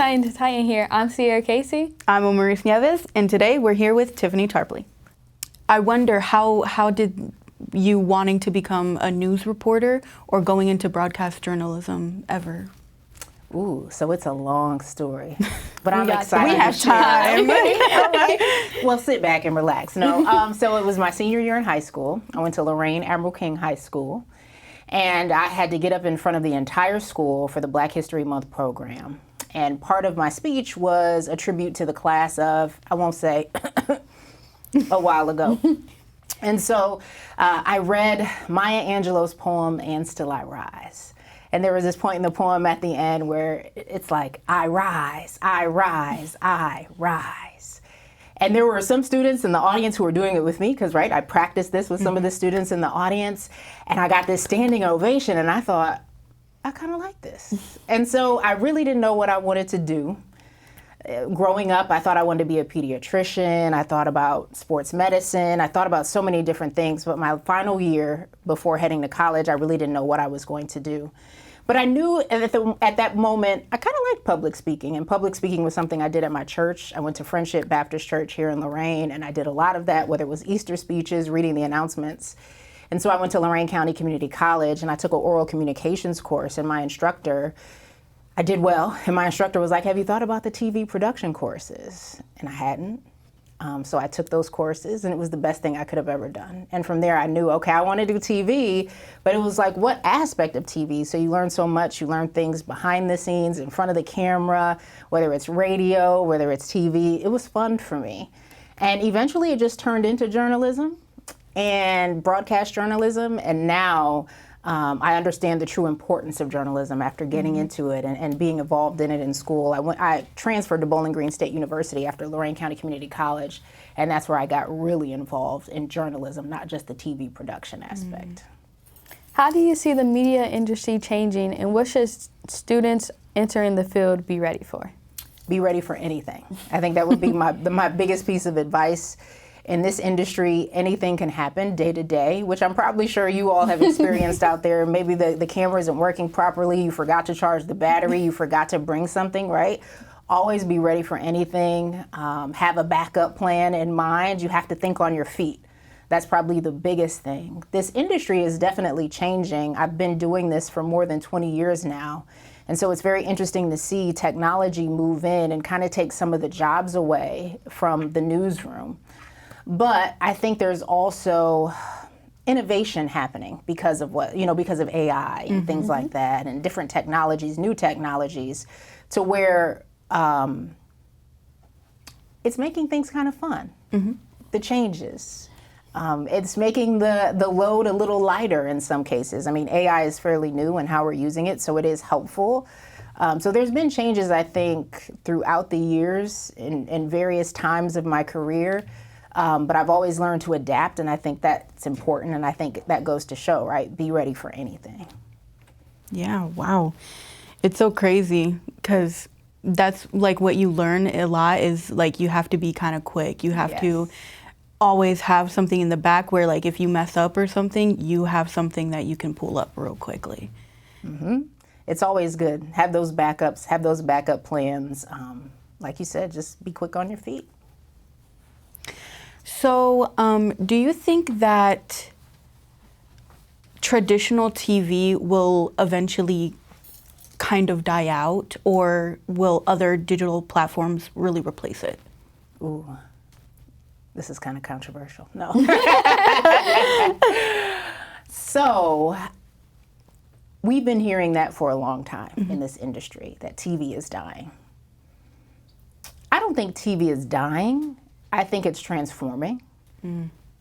Titan to Titan here. I'm Sierra Casey. I'm Omaryz Sie'Aira, and today we're here with Tiffany Tarpley. I wonder how did you wanting to become a news reporter or going into broadcast journalism ever? Ooh, so it's a long story, but I'm excited. We have time. All right. Well, sit back and relax. No, so it was my senior year in high school. I went to Lorain High School, and I had to get up in front of the entire school for the Black History Month program. And part of my speech was a tribute to the class of, I won't say, a while ago. And so I read Maya Angelou's poem, And Still I Rise. And there was this point in the poem at the end where it's like, I rise, I rise, I rise. And there were some students in the audience who were doing it with me, because, right, I practiced this with some of the students in the audience, and I got this standing ovation, and I thought, I kind of like this. And so I really didn't know what I wanted to do. Growing up, I thought I wanted to be a pediatrician. I thought about sports medicine. I thought about so many different things. But my final year before heading to college, I really didn't know what I was going to do. But I knew at that moment, I kind of liked public speaking. And public speaking was something I did at my church. I went to Friendship Baptist Church here in Lorain, and I did a lot of that, whether it was Easter speeches, reading the announcements. And so I went to Lorain County Community College, and I took an oral communications course, and my instructor, I did well, and my instructor was like, have you thought about the TV production courses? And I hadn't. So I took those courses, and it was the best thing I could have ever done. And from there I knew, okay, I want to do TV, but it was like, what aspect of TV? So you learn so much. You learn things behind the scenes, in front of the camera, whether it's radio, whether it's TV. It was fun for me. And eventually it just turned into journalism and broadcast journalism, and now I understand the true importance of journalism after getting into it and being involved in it in school. I transferred to Bowling Green State University after Lorain County Community College, and that's where I got really involved in journalism, not just the TV production aspect. How do you see the media industry changing, and what should students entering the field be ready for? Be ready for anything. I think that would be my biggest piece of advice. In this industry, anything can happen day to day, which I'm probably sure you all have experienced out there. Maybe the camera isn't working properly, you forgot to charge the battery, you forgot to bring something, right? Always be ready for anything. Have a backup plan in mind. You have to think on your feet. That's probably the biggest thing. This industry is definitely changing. I've been doing this for more than 20 years now. And so it's very interesting to see technology move in and kind of take some of the jobs away from the newsroom. But I think there's also innovation happening because of because of AI and things like that, and different technologies, new technologies, to where it's making things kind of fun. The changes. It's making the load a little lighter in some cases. I mean, AI is fairly new in how we're using it, so it is helpful. So there's been changes, I think, throughout the years in various times of my career. But I've always learned to adapt, and I think that's important, and I think that goes to show, right? Be ready for anything. Yeah, wow. It's so crazy because that's like what you learn a lot is like you have to be kind of quick. You have to always have something in the back where like if you mess up or something, you have something that you can pull up real quickly. It's always good. Have those backups, have those backup plans. Like you said, just be quick on your feet. So, do you think that traditional TV will eventually kind of die out, or will other digital platforms really replace it? Ooh, this is kind of controversial. No. So, we've been hearing that for a long time in this industry, that TV is dying. I don't think TV is dying. I think it's transforming.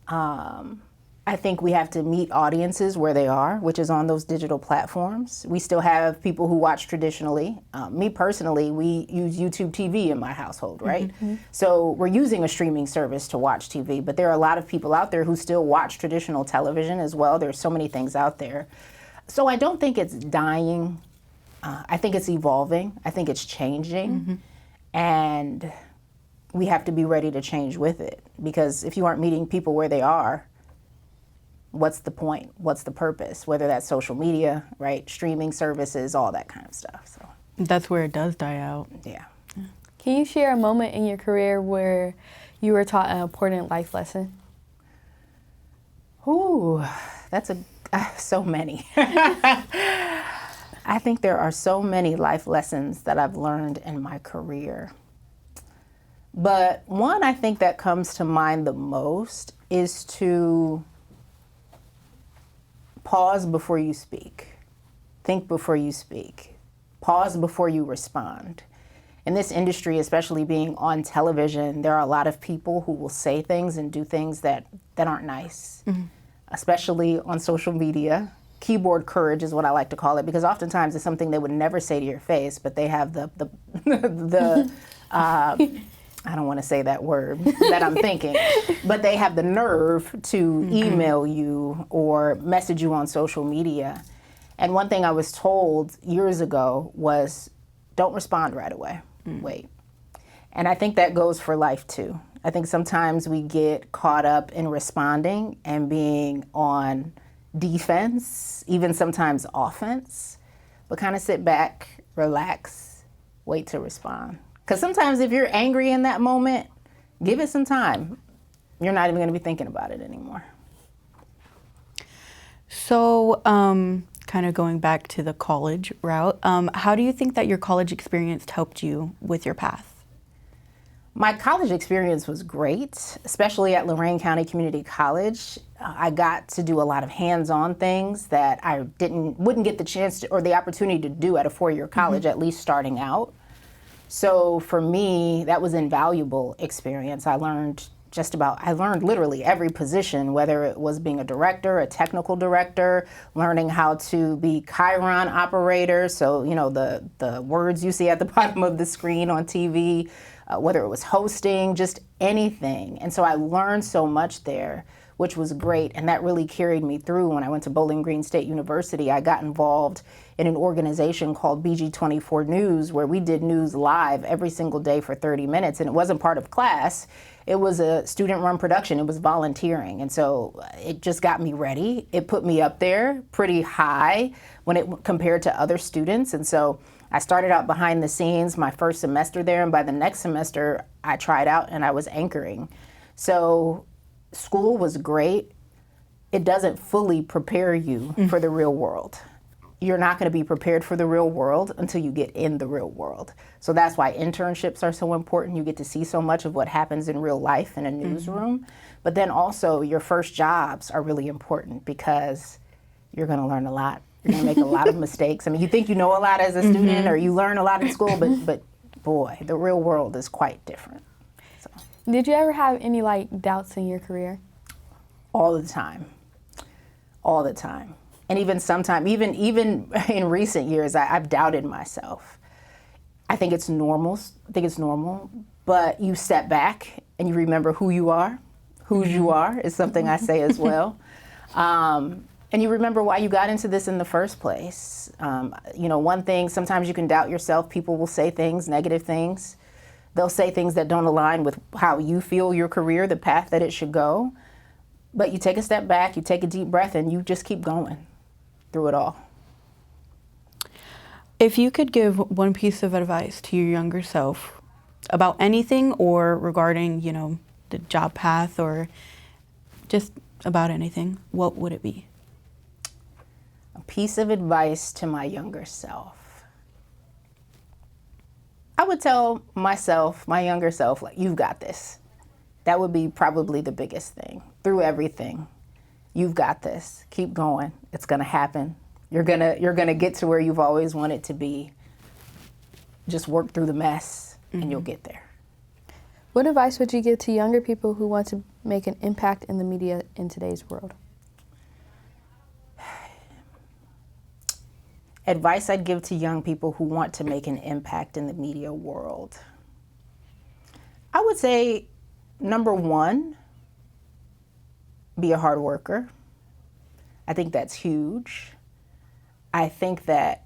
I think we have to meet audiences where they are, which is on those digital platforms. We still have people who watch traditionally. Me personally, we use YouTube TV in my household, right? So we're using a streaming service to watch TV, but there are a lot of people out there who still watch traditional television as well. There's so many things out there. So I don't think it's dying. I think it's evolving. I think it's changing. And we have to be ready to change with it, because if you aren't meeting people where they are, what's the point? What's the purpose? Whether that's social media, right? Streaming services, all that kind of stuff. So That's where it does die out. Yeah. Can you share a moment in your career where you were taught an important life lesson? Ooh, that's so many. I think there are so many life lessons that I've learned in my career. But one I think that comes to mind the most is to pause before you speak. Think before you speak. Pause before you respond. In this industry, especially being on television, there are a lot of people who will say things and do things that aren't nice, especially on social media. Keyboard courage is what I like to call it, because oftentimes it's something they would never say to your face, but they have the I don't want to say that word that I'm thinking, but they have the nerve to email you or message you on social media. And one thing I was told years ago was, don't respond right away. Wait. And I think that goes for life too. I think sometimes we get caught up in responding and being on defense, even sometimes offense, but kind of sit back, relax, wait to respond. Because sometimes if you're angry in that moment, give it some time. You're not even going to be thinking about it anymore. So, kind of going back to the college route, how do you think that your college experience helped you with your path? My college experience was great, especially at Lorain County Community College. I got to do a lot of hands-on things that I wouldn't get the chance to, or the opportunity to do at a four-year college, at least starting out. So for me, that was invaluable experience. I learned literally every position, whether it was being a director, a technical director, learning how to be Chiron operator. So, the words you see at the bottom of the screen on TV, whether it was hosting, just anything. And so I learned so much there, which was great. And that really carried me through when I went to Bowling Green State University. I got involved in an organization called BG24 News, where we did news live every single day for 30 minutes. And it wasn't part of class. It was a student-run production. It was volunteering. And so it just got me ready. It put me up there pretty high when it compared to other students. And so I started out behind the scenes my first semester there, and by the next semester, I tried out and I was anchoring. So school was great. It doesn't fully prepare you for the real world. You're not going to be prepared for the real world until you get in the real world. So that's why internships are so important. You get to see so much of what happens in real life in a newsroom. But then also your first jobs are really important because you're going to learn a lot. You're going to make a lot of mistakes. I mean, you think you know a lot as a student or you learn a lot in school, but boy, the real world is quite different. So. Did you ever have any doubts in your career? All the time. All the time. And even sometimes, even in recent years, I've doubted myself. I think it's normal. But you step back and you remember who you are. Whose you are is something I say as well. And you remember why you got into this in the first place. One thing, sometimes you can doubt yourself. People will say things, negative things. They'll say things that don't align with how you feel your career, the path that it should go. But you take a step back, you take a deep breath, and you just keep going through it all. If you could give one piece of advice to your younger self about anything or regarding, the job path or just about anything, what would it be? A piece of advice to my younger self. I would tell myself, my younger self, you've got this. That would be probably the biggest thing. Through everything, you've got this. Keep going. It's going to happen. You're gonna get to where you've always wanted to be. Just work through the mess, and you'll get there. What advice would you give to younger people who want to make an impact in the media in today's world? Advice I'd give to young people who want to make an impact in the media world. I would say, number one, be a hard worker. I think that's huge. I think that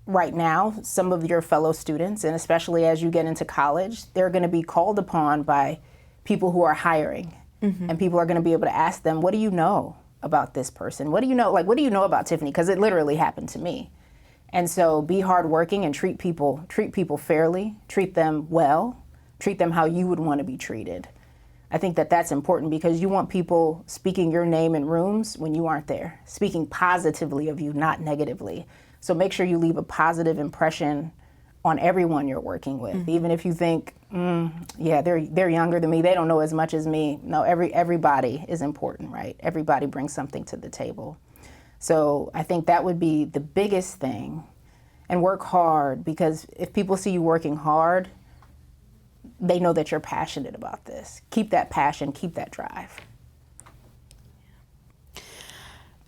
right now, some of your fellow students, and especially as you get into college, they're going to be called upon by people who are hiring. And people are going to be able to ask them, what do you know about this person? What do you know? What do you know about Tiffany? Because it literally happened to me. And so be hardworking and treat people fairly, treat them well, treat them how you would want to be treated. I think that that's important because you want people speaking your name in rooms when you aren't there, speaking positively of you, not negatively. So make sure you leave a positive impression on everyone you're working with, even if you think, yeah, they're younger than me, they don't know as much as me. No, everybody is important, right? Everybody brings something to the table. So I think that would be the biggest thing. And work hard, because if people see you working hard, they know that you're passionate about this. Keep that passion, keep that drive.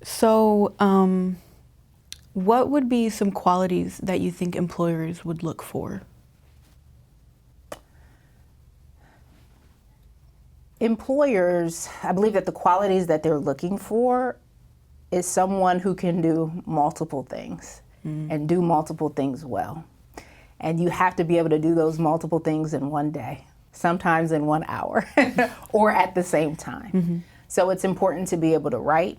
So, what would be some qualities that you think employers would look for? Employers, I believe that the qualities that they're looking for is someone who can do multiple things and do multiple things well. And you have to be able to do those multiple things in one day, sometimes in 1 hour, or at the same time. So it's important to be able to write.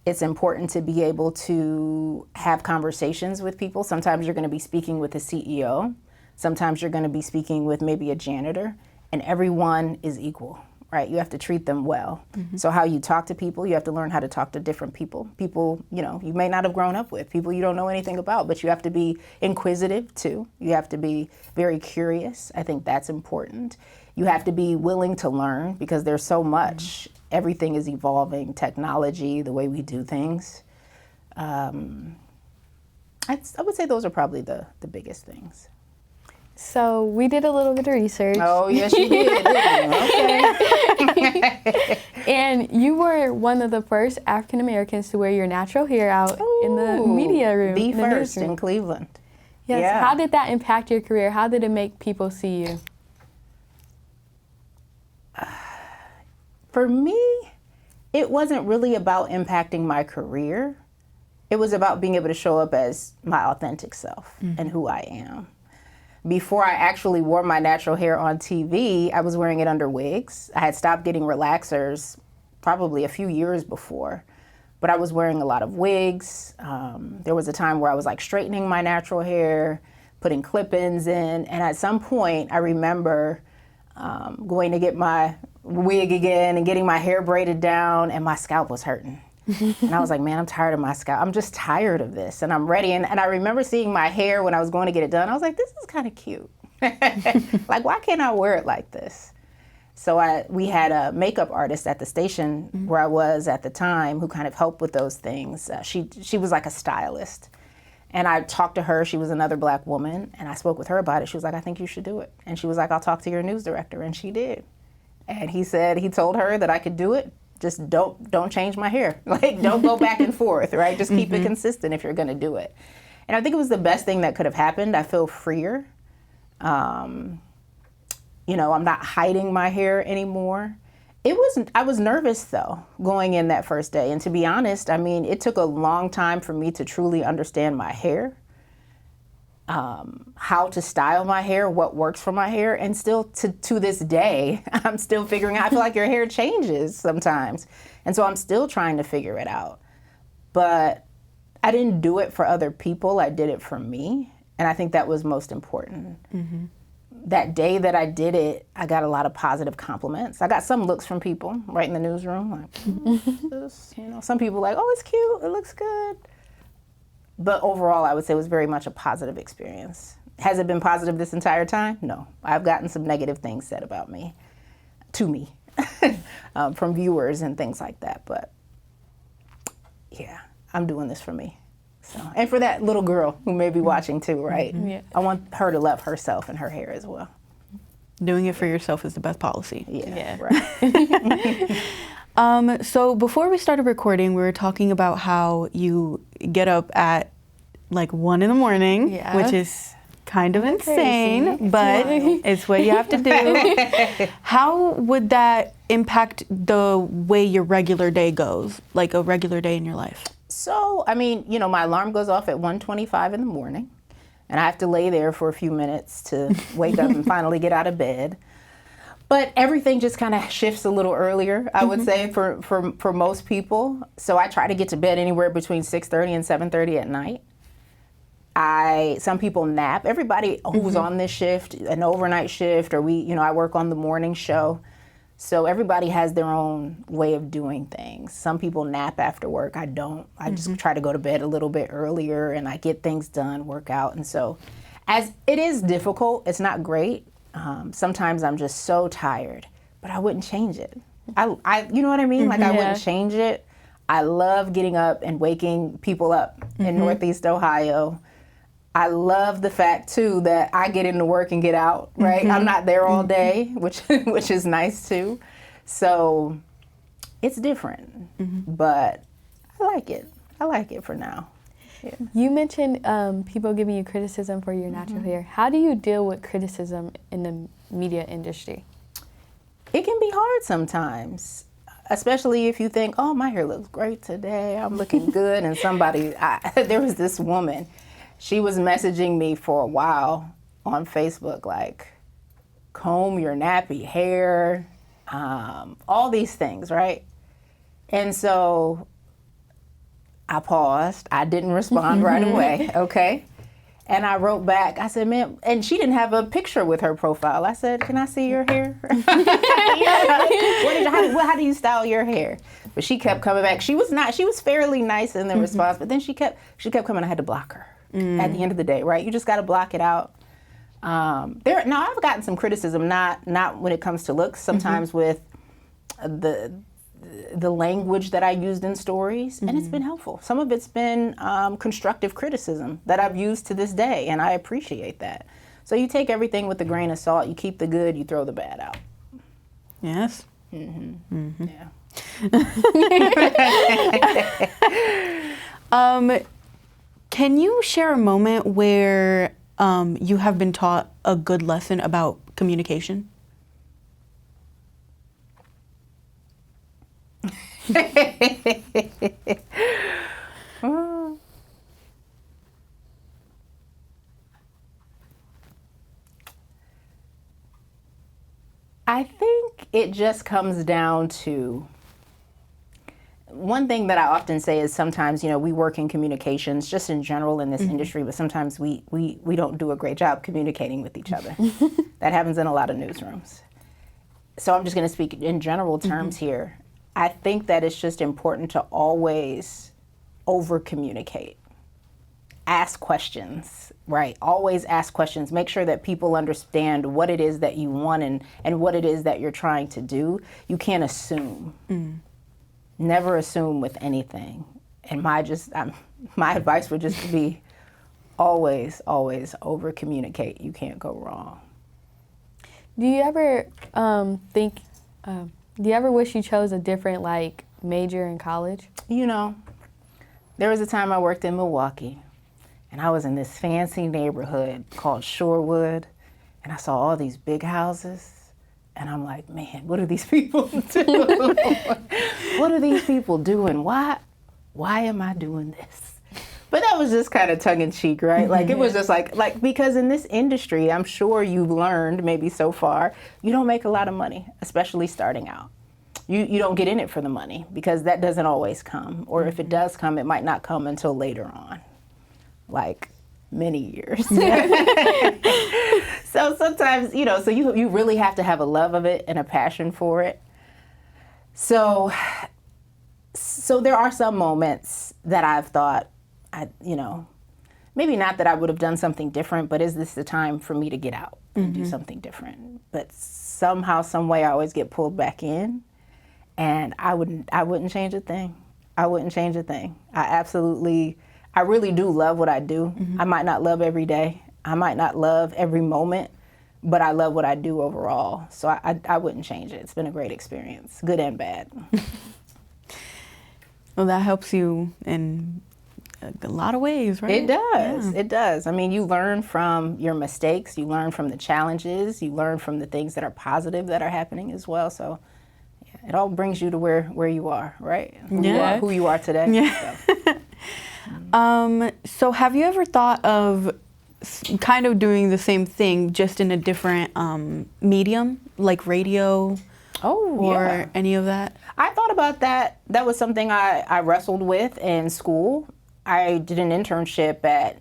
It's important to be able to have conversations with people. Sometimes you're going to be speaking with a CEO. Sometimes you're going to be speaking with maybe a janitor, and everyone is equal, right? You have to treat them well. So how you talk to people, you have to learn how to talk to different people. People, you know, you may not have grown up with, people you don't know anything about, but you have to be inquisitive too. You have to be very curious. I think that's important. You have to be willing to learn because there's so much. Everything is evolving, technology, the way we do things. I would say those are probably the biggest things. So we did a little bit of research. Oh, yes, you did, didn't you? Okay. And you were one of the first African Americans to wear your natural hair out in the media room. The in the first newsroom. in Cleveland. Yes. Yeah. How did that impact your career? How did it make people see you? For me, it wasn't really about impacting my career. It was about being able to show up as my authentic self and who I am. Before I actually wore my natural hair on TV, I was wearing it under wigs. I had stopped getting relaxers probably a few years before, but I was wearing a lot of wigs. There was a time where I was like straightening my natural hair, putting clip-ins in, and at some point I remember going to get my wig again and getting my hair braided down, and my scalp was hurting. And I was like, man, I'm tired of my scalp. I'm just tired of this, and I'm ready. And I remember seeing my hair when I was going to get it done. I was like, this is kind of cute. Like, why can't I wear it like this? So we had a makeup artist at the station where I was at the time who kind of helped with those things. She was like a stylist. And I talked to her. She was another Black woman, and I spoke with her about it. She was like, I think you should do it. And she was like, I'll talk to your news director, and she did. And he told her that I could do it. Just don't change my hair. Like, don't go back and forth, right? Just keep it consistent if you're gonna do it. And I think it was the best thing that could have happened. I feel freer. You know, I'm not hiding my hair anymore. I was nervous though, going in that first day. And to be honest, I mean, it took a long time for me to truly understand my hair, how to style my hair, what works for my hair, and still to this day, I'm still figuring out. I feel like your hair changes sometimes, and so I'm still trying to figure it out. But I didn't do it for other people, I did it for me, and I think that was most important. That day that I did it, I got a lot of positive compliments. I got some looks from people right in the newsroom, like, this, you know, some people like, oh, it's cute, it looks good. But overall, I would say it was very much a positive experience. Has it been positive this entire time? No. I've gotten some negative things said about me, to me, from viewers and things like that. But yeah, I'm doing this for me. So, and for that little girl who may be watching too, right? Yeah. I want her to love herself and her hair as well. Doing it for yourself is the best policy. Yeah. Right. So before we started recording, we were talking about how you get up at like 1 a.m, which is kind of insane, but it's what you have to do. How would that impact the way your regular day goes, like a regular day in your life? So, I mean, you know, my alarm goes off at 1:25 in the morning, and I have to lay there for a few minutes to wake up and finally get out of bed. But everything just kind of shifts a little earlier, I would say, for most people. So I try to get to bed anywhere between 6:30 and 7:30 at night. Some people nap. Everybody who's on this shift, an overnight shift, or I work on the morning show. So everybody has their own way of doing things. Some people nap after work. I don't. I just try to go to bed a little bit earlier, and I get things done, work out. And so as it is difficult, it's not great. Sometimes I'm just so tired, but I wouldn't change it. You know what I mean? Like I wouldn't change it. I love getting up and waking people up in Northeast Ohio. I love the fact too that I get into work and get out, right? I'm not there all day, which is nice too. So it's different, but I like it. I like it for now. Yeah. You mentioned people giving you criticism for your natural hair. How do you deal with criticism in the media industry? It can be hard sometimes, especially if you think, oh, my hair looks great today, I'm looking good, and there was this woman, she was messaging me for a while on Facebook, like, comb your nappy hair, all these things, right? And so I paused. I didn't respond right away, okay? And I wrote back, I said, man, and she didn't have a picture with her profile. I said, can I see your hair? How do you style your hair? But she kept coming back. She was fairly nice in the response, but then she kept coming. I had to block her at the end of the day, right? You just got to block it out. I've gotten some criticism, not when it comes to looks, sometimes with the language that I used in stories, and it's been helpful. Some of it's been constructive criticism that I've used to this day, and I appreciate that. So you take everything with a grain of salt, you keep the good, you throw the bad out. Yes. Yeah. Can you share a moment where you have been taught a good lesson about communication? I think it just comes down to one thing that I often say is sometimes, we work in communications just in general in this industry, but sometimes we don't do a great job communicating with each other. That happens in a lot of newsrooms. So I'm just going to speak in general terms here. I think that it's just important to always over-communicate. Ask questions, right? Always ask questions. Make sure that people understand what it is that you want and what it is that you're trying to do. You can't assume. Never assume with anything. And my advice would just be always, always over-communicate. You can't go wrong. Do you ever do you ever wish you chose a different major in college? There was a time I worked in Milwaukee, and I was in this fancy neighborhood called Shorewood, and I saw all these big houses, and I'm like, man, what are these people doing? What are these people doing? Why am I doing this? But that was just kind of tongue-in-cheek, right? It was just like because in this industry, I'm sure you've learned maybe so far, you don't make a lot of money, especially starting out. You don't get in it for the money because that doesn't always come. Or if it does come, it might not come until later on, like many years. So sometimes, so you really have to have a love of it and a passion for it. So there are some moments that I've thought, maybe not that I would have done something different, but is this the time for me to get out and do something different? But somehow, some way, I always get pulled back in, and I wouldn't change a thing. I wouldn't change a thing. I really do love what I do. I might not love every day. I might not love every moment, but I love what I do overall. So I wouldn't change it. It's been a great experience, good and bad. Well, that helps you in a lot of ways, right? It does. Yeah. It does. I mean, you learn from your mistakes. You learn from the challenges. You learn from the things that are positive that are happening as well. So yeah, it all brings you to where you are, right? Who you are today. Yeah. So. So have you ever thought of kind of doing the same thing just in a different medium, like radio or any of that? I thought about that. That was something I wrestled with in school. I did an internship at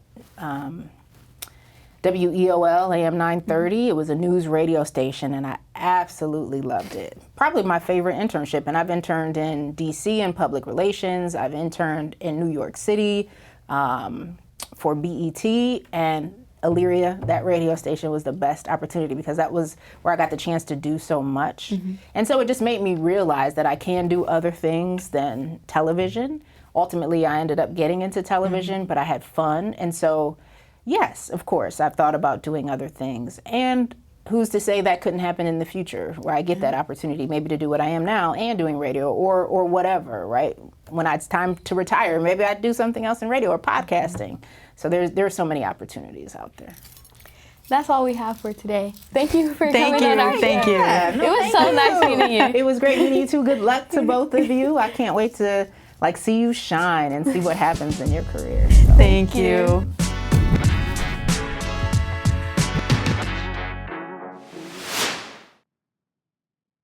WEOL AM 930. It was a news radio station, and I absolutely loved it. Probably my favorite internship, and I've interned in DC in public relations. I've interned in New York City for BET, and Elyria, that radio station, was the best opportunity because that was where I got the chance to do so much. And so it just made me realize that I can do other things than television. Ultimately, I ended up getting into television, but I had fun. And so, yes, of course, I've thought about doing other things. And who's to say that couldn't happen in the future where I get that opportunity maybe to do what I am now and doing radio or whatever, right? When it's time to retire, maybe I'd do something else in radio or podcasting. So there's so many opportunities out there. That's all we have for today. Thank you for coming on our show. Thank you. Yeah, It was so nice meeting you. It was great meeting you too. Good luck to both of you. I can't wait to see you shine and see what happens in your career. So. Thank you.